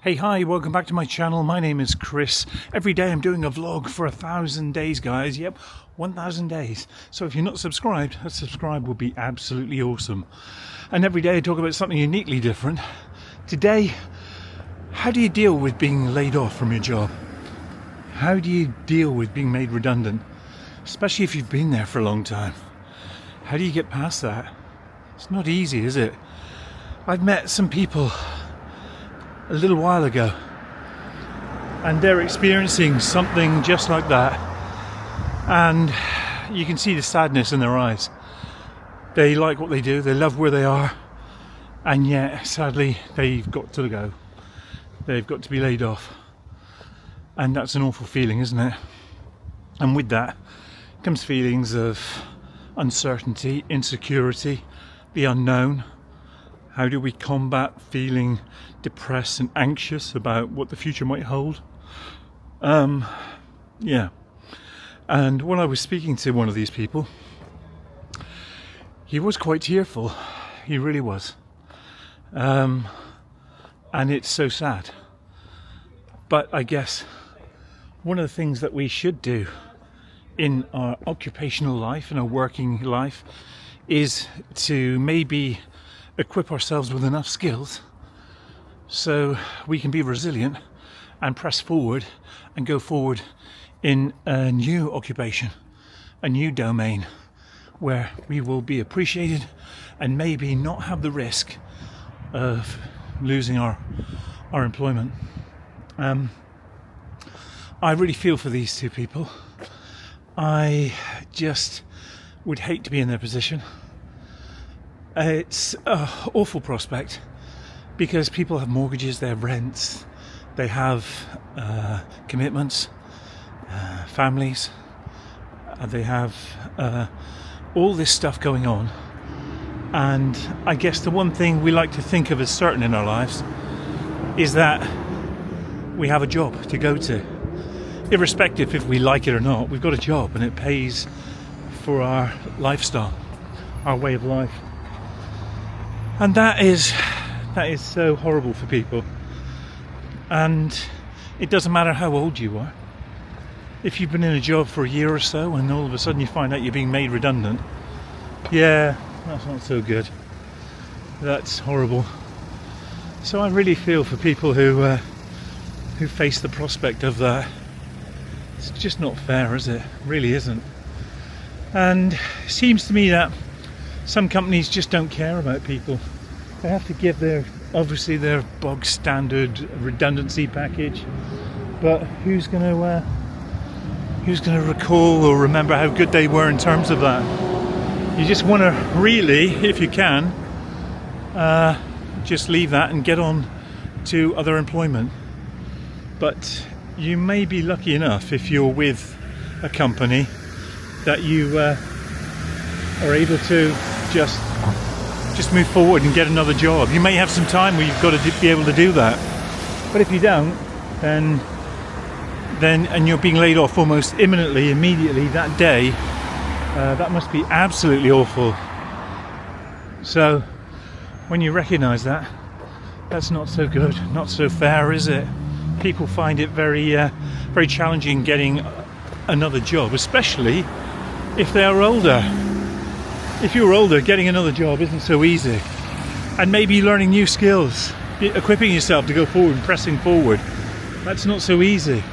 Hey, hi, welcome back to my channel. My name is Chris. Every day I'm doing a vlog for 1,000 days, guys. Yep, 1,000 days. So if you're not subscribed, a subscribe would be absolutely awesome. And every day I talk about something uniquely different. Today, how do you deal with being laid off from your job? How do you deal with being made redundant? Especially if you've been there for a long time. How do you get past that? It's not easy, is it? I've met some people a little while ago and they're experiencing something just like that, and you can see the sadness in their eyes. They like what they do, they love where they are, and yet sadly they've got to go. They've got to be laid off, and that's an awful feeling, isn't it? And with that comes feelings of uncertainty, insecurity, the unknown. How do we combat feeling depressed and anxious about what the future might hold? Yeah. And when I was speaking to one of these people, he was quite tearful. He really was. And it's so sad. But I guess one of the things that we should do in our occupational life, in our working life, is to maybe equip ourselves with enough skills so we can be resilient and press forward and go forward in a new occupation, a new domain where we will be appreciated and maybe not have the risk of losing our employment. I really feel for these two people. I just would hate to be in their position. It's an awful prospect because people have mortgages, they have rents, they have commitments, families, they have all this stuff going on. And I guess the one thing we like to think of as certain in our lives is that we have a job to go to. Irrespective if we like it or not, we've got a job and it pays for our lifestyle, our way of life. And that is so horrible for people. And it doesn't matter how old you are. If you've been in a job for a year or so and all of a sudden you find out you're being made redundant, yeah, that's not so good. That's horrible. So I really feel for people who face the prospect of that. It's just not fair, is it? It really isn't. And it seems to me that some companies just don't care about people. They have to give their bog standard redundancy package, but who's going to recall or remember how good they were in terms of that? You just want to really, if you can, just leave that and get on to other employment. But you may be lucky enough if you're with a company that you are able to just move forward and get another job. You may have some time where you've got to be able to do that, but if you don't, then and you're being laid off almost immediately that day, that must be absolutely awful. So when you recognize that, that's not so good, not so fair, is it? People find it very very challenging getting another job, especially if they are older. If you're older, getting another job isn't so easy. And maybe learning new skills, equipping yourself to go forward and pressing forward, that's not so easy.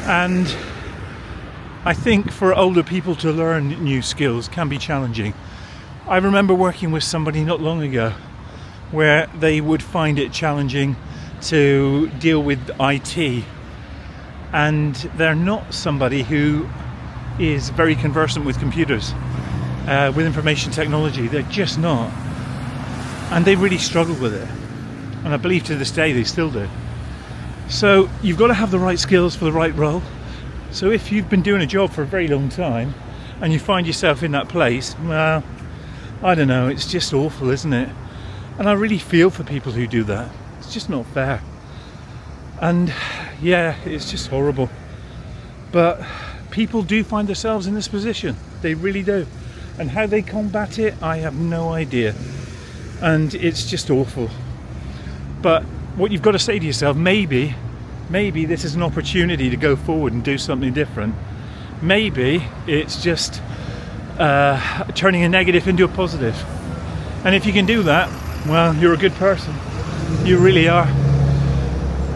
And I think for older people to learn new skills can be challenging. I remember working with somebody not long ago where they would find it challenging to deal with IT, and they're not somebody who is very conversant with computers, with information technology. They're just not, and they really struggle with it, and I believe to this day they still do. So you've got to have the right skills for the right role. So if you've been doing a job for a very long time and you find yourself in that place, well, I don't know, it's just awful, isn't it? And I really feel for people who do that. It's just not fair. And yeah, it's just horrible. But people do find themselves in this position. They really do. And how they combat it, I have no idea. And it's just awful. But what you've got to say to yourself, maybe this is an opportunity to go forward and do something different. Maybe it's just turning a negative into a positive. And if you can do that, well, you're a good person. You really are.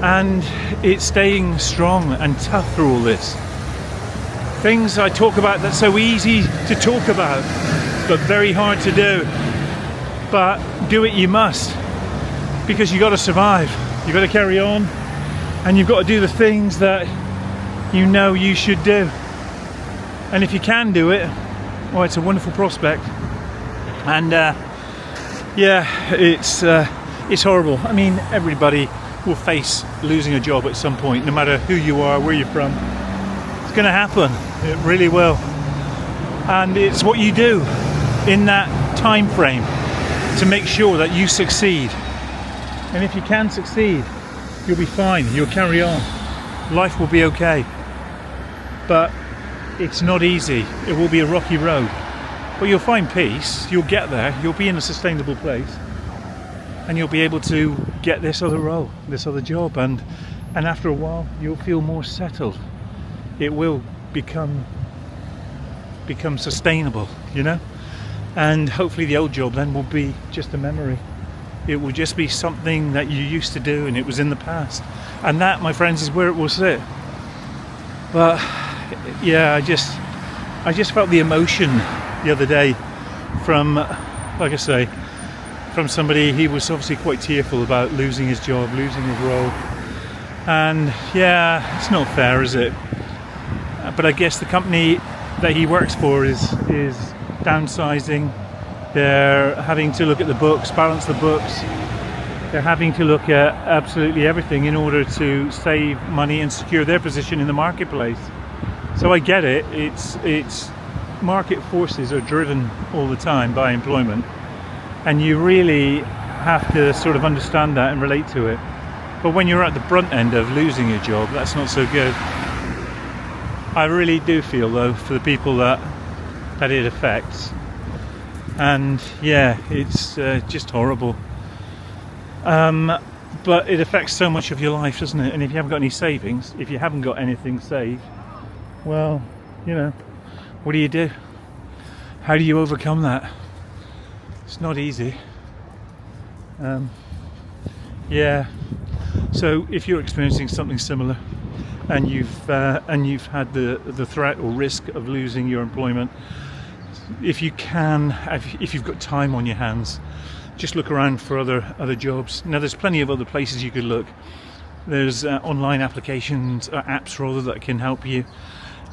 And it's staying strong and tough through all this. Things I talk about that's so easy to talk about, but very hard to do. But do it you must, because you got to survive. You got to carry on, and you've got to do the things that you know you should do. And if you can do it, well, it's a wonderful prospect. And it's horrible. I mean, everybody will face losing a job at some point, no matter who you are, where you're from. It's going to happen. It really will. And it's what you do in that time frame to make sure that you succeed. And if you can succeed, you'll be fine. You'll carry on. Life will be okay. But it's not easy. It will be a rocky road. But you'll find peace. You'll get there. You'll be in a sustainable place. And you'll be able to get this other role, this other job. And after a while, you'll feel more settled. It will become sustainable, you know? And hopefully the old job then will be just a memory. It will just be something that you used to do and it was in the past. And that, my friends, is where it will sit. But yeah, I just felt the emotion the other day from, like I say, from somebody. He was obviously quite tearful about losing his job, losing his role. And yeah, it's not fair, is it? But I guess the company that he works for is downsizing. They're having to look at the books, balance the books. They're having to look at absolutely everything in order to save money and secure their position in the marketplace. So I get it. It's market forces are driven all the time by employment, and you really have to sort of understand that and relate to it. But when you're at the brunt end of losing your job, that's not so good. I really do feel, though, for the people that it affects. And yeah, it's just horrible. But it affects so much of your life, doesn't it? And if you haven't got any savings, if you haven't got anything saved, well, you know, what do? How do you overcome that? It's not easy. Yeah. So if you're experiencing something similar, and you've had the threat or risk of losing your employment, if you've got time on your hands, just look around for other jobs. Now, there's plenty of other places you could look. There's online applications, apps rather, that can help you,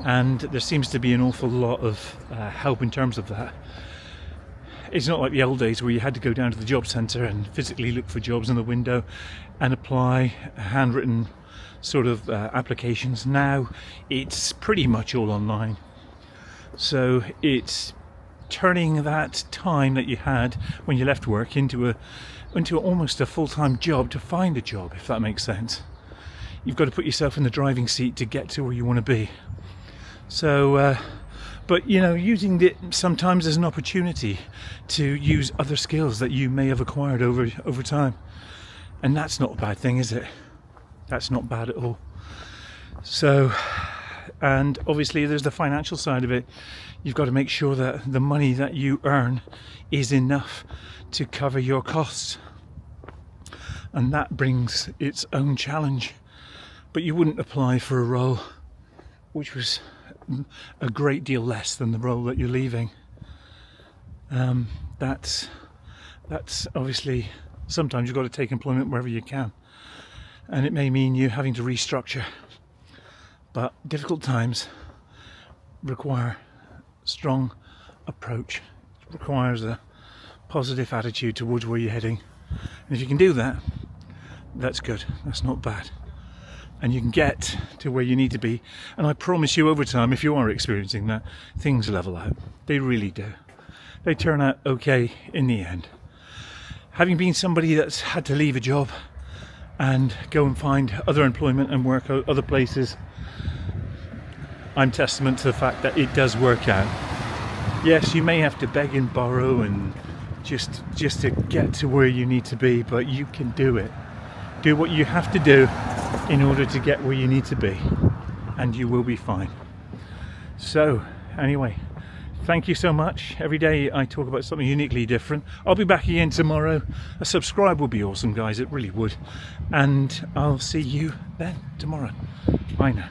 and there seems to be an awful lot of help in terms of that. It's not like the old days where you had to go down to the job centre and physically look for jobs in the window and apply handwritten sort of applications. Now it's pretty much all online. So it's turning that time that you had when you left work into almost a full-time job to find a job, if that makes sense. You've got to put yourself in the driving seat to get to where you want to be. So but you know, using it sometimes as an opportunity to use other skills that you may have acquired over time. And that's not a bad thing, is it? That's not bad at all. So, and obviously there's the financial side of it. You've got to make sure that the money that you earn is enough to cover your costs. And that brings its own challenge. But you wouldn't apply for a role which was a great deal less than the role that you're leaving. That's obviously, sometimes you've got to take employment wherever you can, and it may mean you having to restructure. But difficult times require strong approach. It requires a positive attitude towards where you're heading, and if you can do that, that's good. That's not bad. And you can get to where you need to be. And I promise you, over time, if you are experiencing that, things level out. They really do. They turn out okay in the end. Having been somebody that's had to leave a job and go and find other employment and work out other places, I'm testament to the fact that it does work out. Yes, you may have to beg and borrow and just to get to where you need to be, but you can do it. Do what you have to do in order to get where you need to be, and you will be fine. So anyway, thank you so much. Every day I talk about something uniquely different. I'll be back again tomorrow. A subscribe would be awesome, guys. It really would. And I'll see you then tomorrow. Bye now.